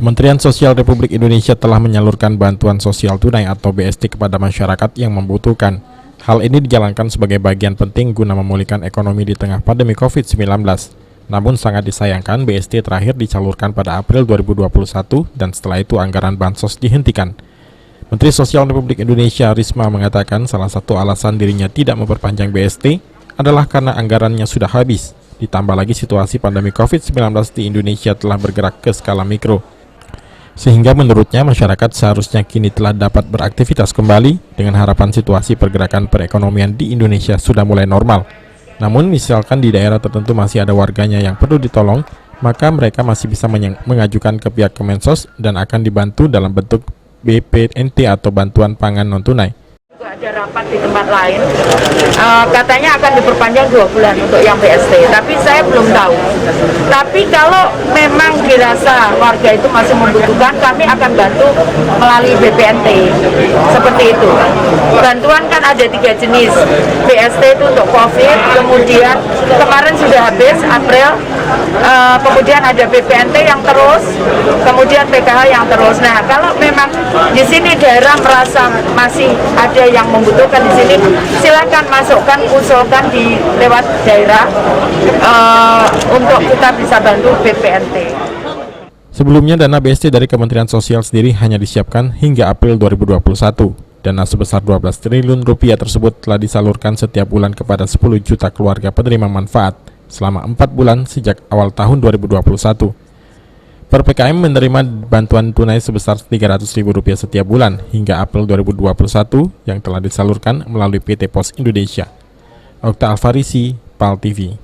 Kementerian Sosial Republik Indonesia telah menyalurkan bantuan sosial tunai atau BST kepada masyarakat yang membutuhkan. Hal ini dijalankan sebagai bagian penting guna memulihkan ekonomi di tengah pandemi COVID-19. Namun sangat disayangkan BST terakhir disalurkan pada April 2021 dan setelah itu anggaran bansos dihentikan. Menteri Sosial Republik Indonesia Risma mengatakan salah satu alasan dirinya tidak memperpanjang BST adalah karena anggarannya sudah habis. Ditambah lagi situasi pandemi COVID-19 di Indonesia telah bergerak ke skala mikro. Sehingga menurutnya masyarakat seharusnya kini telah dapat beraktivitas kembali dengan harapan situasi pergerakan perekonomian di Indonesia sudah mulai normal. Namun misalkan di daerah tertentu masih ada warganya yang perlu ditolong, maka mereka masih bisa mengajukan ke pihak Kemensos dan akan dibantu dalam bentuk BPNT atau bantuan pangan non-tunai. Ada rapat di tempat lain, katanya akan diperpanjang 2 bulan untuk yang BST, tapi saya belum tahu. Tapi kalau memang dirasa warga itu masih membutuhkan, kami akan bantu melalui BPNT, seperti itu. Bantuan kan ada 3 jenis, BST itu untuk COVID, kemudian kemarin sudah habis April, kemudian ada BPNT yang terus, kemudian PKH yang terus. Nah, kalau memang di sini daerah merasa masih ada yang membutuhkan di sini, silakan masukkan, usulkan di lewat daerah untuk kita bisa bantu BPNT. Sebelumnya dana BST dari Kementerian Sosial sendiri hanya disiapkan hingga April 2021. Dana sebesar 12 triliun rupiah tersebut telah disalurkan setiap bulan kepada 10 juta keluarga penerima manfaat selama 4 bulan sejak awal tahun 2021. Per PKM menerima bantuan tunai sebesar Rp300.000 setiap bulan hingga April 2021 yang telah disalurkan melalui PT Pos Indonesia. Okta Alfarisi, PAL TV.